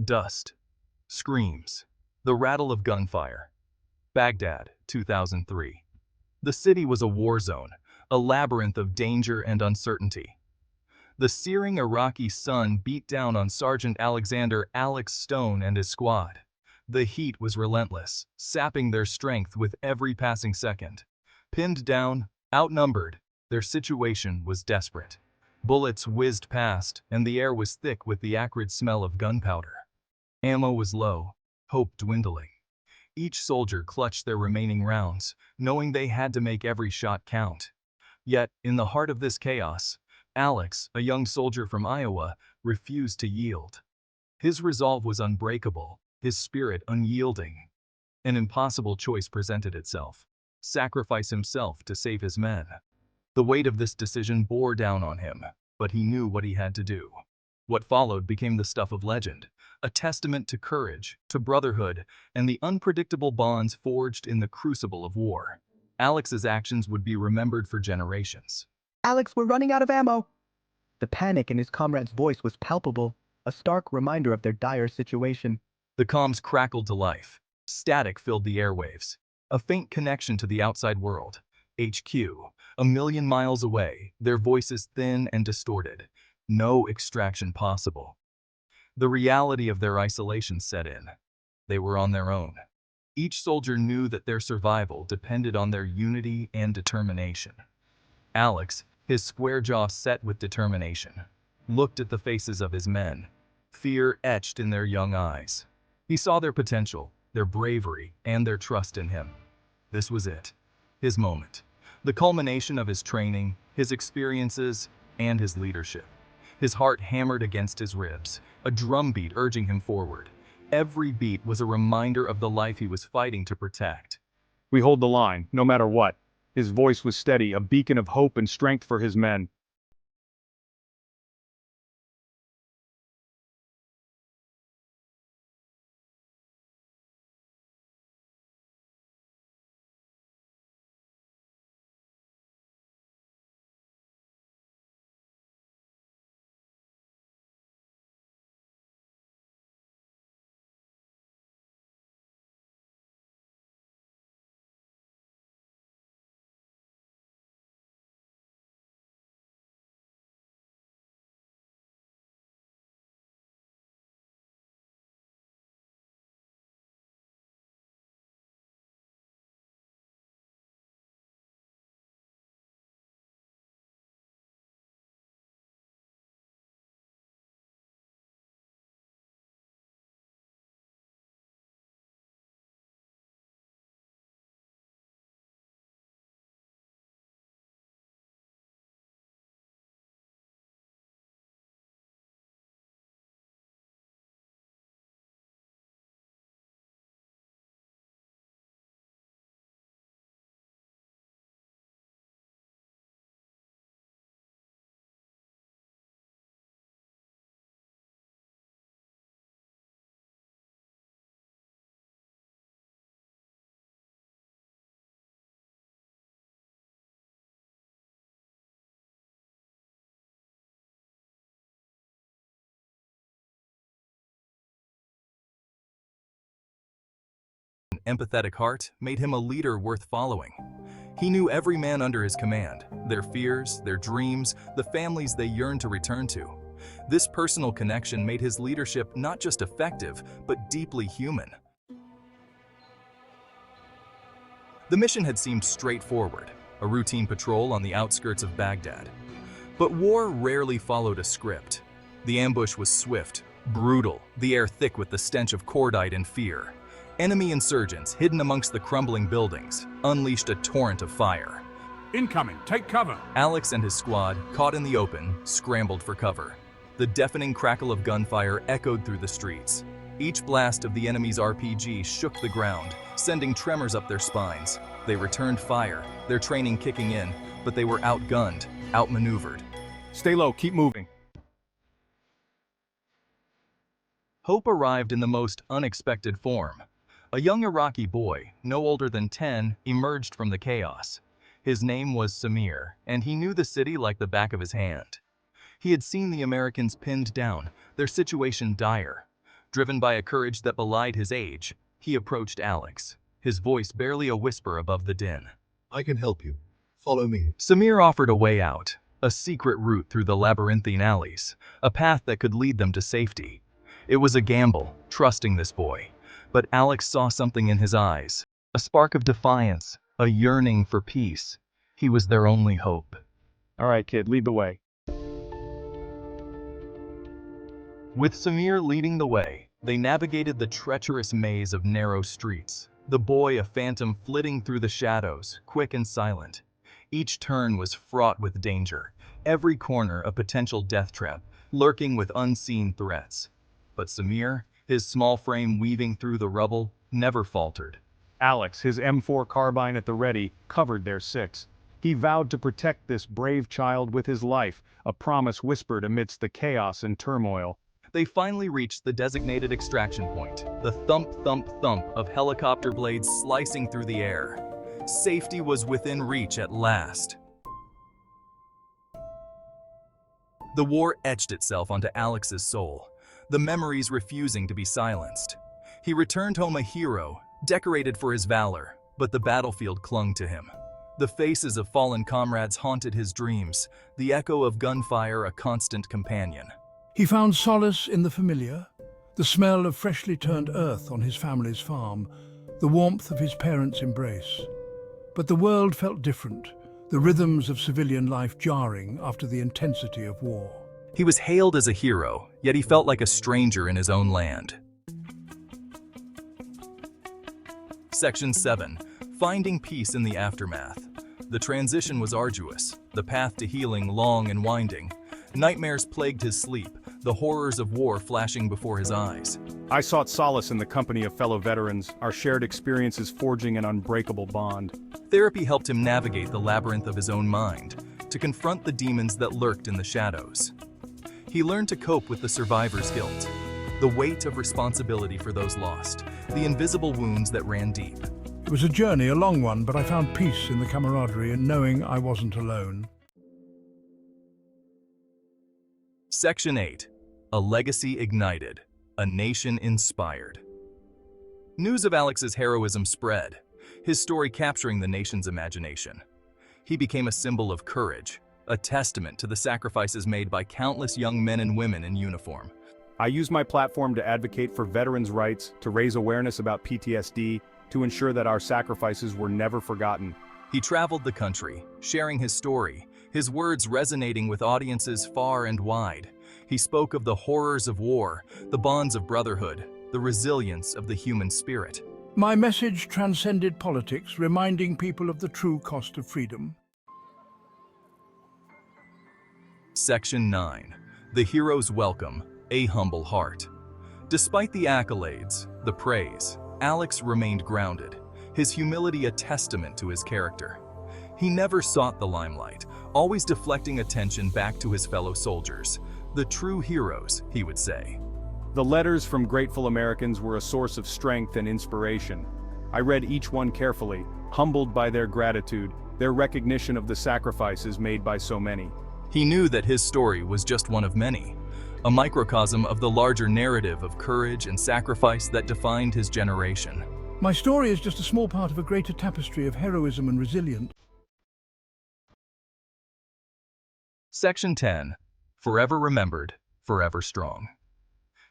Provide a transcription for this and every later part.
Dust. Screams. The rattle of gunfire. Baghdad, 2003. The city was a war zone, a labyrinth of danger and uncertainty. The searing Iraqi sun beat down on Sergeant Alexander Alex Stone and his squad. The heat was relentless, sapping their strength with every passing second. Pinned down, outnumbered, their situation was desperate. Bullets whizzed past, and the air was thick with the acrid smell of gunpowder. Ammo was low, hope dwindling. Each soldier clutched their remaining rounds, knowing they had to make every shot count. Yet, in the heart of this chaos, Alex, a young soldier from Iowa, refused to yield. His resolve was unbreakable, his spirit unyielding. An impossible choice presented itself: sacrifice himself to save his men. The weight of this decision bore down on him, but he knew what he had to do. What followed became the stuff of legend, a testament to courage, to brotherhood, and the unpredictable bonds forged in the crucible of war. Alex's actions would be remembered for generations. Alex, we're running out of ammo! The panic in his comrade's voice was palpable, a stark reminder of their dire situation. The comms crackled to life. Static filled the airwaves. A faint connection to the outside world. HQ, a million miles away, their voices thin and distorted. No extraction possible. The reality of their isolation set in. They were on their own. Each soldier knew that their survival depended on their unity and determination. Alex, his square jaw set with determination, looked at the faces of his men, fear etched in their young eyes. He saw their potential, their bravery, and their trust in him. This was it. His moment. The culmination of his training, his experiences, and his leadership. His heart hammered against his ribs, a drumbeat urging him forward. Every beat was a reminder of the life he was fighting to protect. We hold the line, no matter what. His voice was steady, a beacon of hope and strength for his men. An empathetic heart made him a leader worth following. He knew every man under his command, their fears, their dreams, the families they yearned to return to. This personal connection made his leadership not just effective, but deeply human. The mission had seemed straightforward, a routine patrol on the outskirts of Baghdad. But war rarely followed a script. The ambush was swift, brutal, the air thick with the stench of cordite and fear. Enemy insurgents, hidden amongst the crumbling buildings, unleashed a torrent of fire. Incoming, take cover! Alex and his squad, caught in the open, scrambled for cover. The deafening crackle of gunfire echoed through the streets. Each blast of the enemy's RPG shook the ground, sending tremors up their spines. They returned fire, their training kicking in, but they were outgunned, outmaneuvered. Stay low, keep moving. Hope arrived in the most unexpected form. A young Iraqi boy, no older than 10, emerged from the chaos. His name was Samir, and he knew the city like the back of his hand. He had seen the Americans pinned down, their situation dire. Driven by a courage that belied his age, he approached Alex, his voice barely a whisper above the din. I can help you. Follow me. Samir offered a way out, a secret route through the labyrinthine alleys, a path that could lead them to safety. It was a gamble, trusting this boy, but Alex saw something in his eyes, a spark of defiance, a yearning for peace. He was their only hope. All right, kid, lead the way. With Samir leading the way, they navigated the treacherous maze of narrow streets, the boy a phantom flitting through the shadows, quick and silent. Each turn was fraught with danger, every corner a potential death trap, lurking with unseen threats. But Samir, his small frame weaving through the rubble, never faltered. Alex, his M4 carbine at the ready, covered their six. He vowed to protect this brave child with his life, a promise whispered amidst the chaos and turmoil. They finally reached the designated extraction point, the thump, thump, thump of helicopter blades slicing through the air. Safety was within reach at last. The war etched itself onto Alex's soul, the memories refusing to be silenced. He returned home a hero, decorated for his valor, but the battlefield clung to him. The faces of fallen comrades haunted his dreams, the echo of gunfire a constant companion. He found solace in the familiar, the smell of freshly turned earth on his family's farm, the warmth of his parents' embrace. But the world felt different, the rhythms of civilian life jarring after the intensity of war. He was hailed as a hero, yet he felt like a stranger in his own land. Section 7. Finding peace in the aftermath. The transition was arduous, the path to healing long and winding. Nightmares plagued his sleep, the horrors of war flashing before his eyes. I sought solace in the company of fellow veterans, our shared experiences forging an unbreakable bond. Therapy helped him navigate the labyrinth of his own mind, to confront the demons that lurked in the shadows. He learned to cope with the survivor's guilt, the weight of responsibility for those lost, the invisible wounds that ran deep. It was a journey, a long one, but I found peace in the camaraderie and knowing I wasn't alone. Section 8. A legacy ignited, a nation inspired. News of Alex's heroism spread, his story capturing the nation's imagination. He became a symbol of courage, a testament to the sacrifices made by countless young men and women in uniform. I used my platform to advocate for veterans' rights, to raise awareness about PTSD, to ensure that our sacrifices were never forgotten. He traveled the country, sharing his story, his words resonating with audiences far and wide. He spoke of the horrors of war, the bonds of brotherhood, the resilience of the human spirit. My message transcended politics, reminding people of the true cost of freedom. Section 9. The hero's welcome, a humble heart. Despite the accolades, the praise, Alex remained grounded, his humility a testament to his character. He never sought the limelight, always deflecting attention back to his fellow soldiers, the true heroes, he would say. The letters from grateful Americans were a source of strength and inspiration. I read each one carefully, humbled by their gratitude, their recognition of the sacrifices made by so many. He knew that his story was just one of many, a microcosm of the larger narrative of courage and sacrifice that defined his generation. My story is just a small part of a greater tapestry of heroism and resilience. Section 10. Forever remembered, forever strong.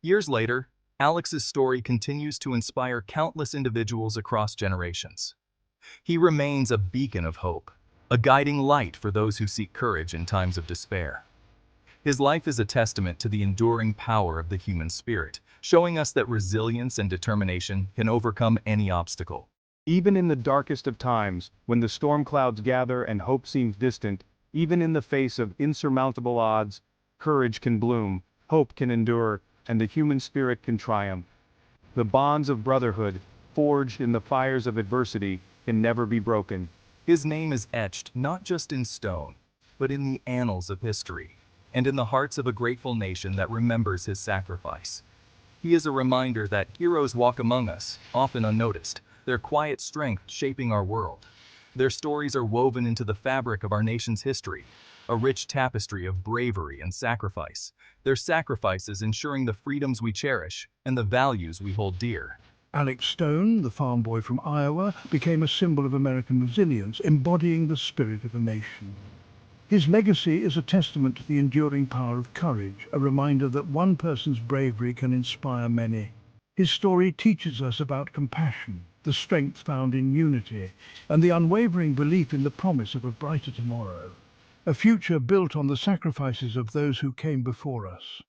Years later, Alex's story continues to inspire countless individuals across generations. He remains a beacon of hope, a guiding light for those who seek courage in times of despair. His life is a testament to the enduring power of the human spirit, showing us that resilience and determination can overcome any obstacle. Even in the darkest of times, when the storm clouds gather and hope seems distant, even in the face of insurmountable odds, courage can bloom, hope can endure, and the human spirit can triumph. The bonds of brotherhood, forged in the fires of adversity, can never be broken. His name is etched not just in stone, but in the annals of history, and in the hearts of a grateful nation that remembers his sacrifice. He is a reminder that heroes walk among us, often unnoticed, their quiet strength shaping our world. Their stories are woven into the fabric of our nation's history, a rich tapestry of bravery and sacrifice, their sacrifices ensuring the freedoms we cherish and the values we hold dear. Alex Stone, the farm boy from Iowa, became a symbol of American resilience, embodying the spirit of a nation. His legacy is a testament to the enduring power of courage, a reminder that one person's bravery can inspire many. His story teaches us about compassion, the strength found in unity, and the unwavering belief in the promise of a brighter tomorrow, a future built on the sacrifices of those who came before us.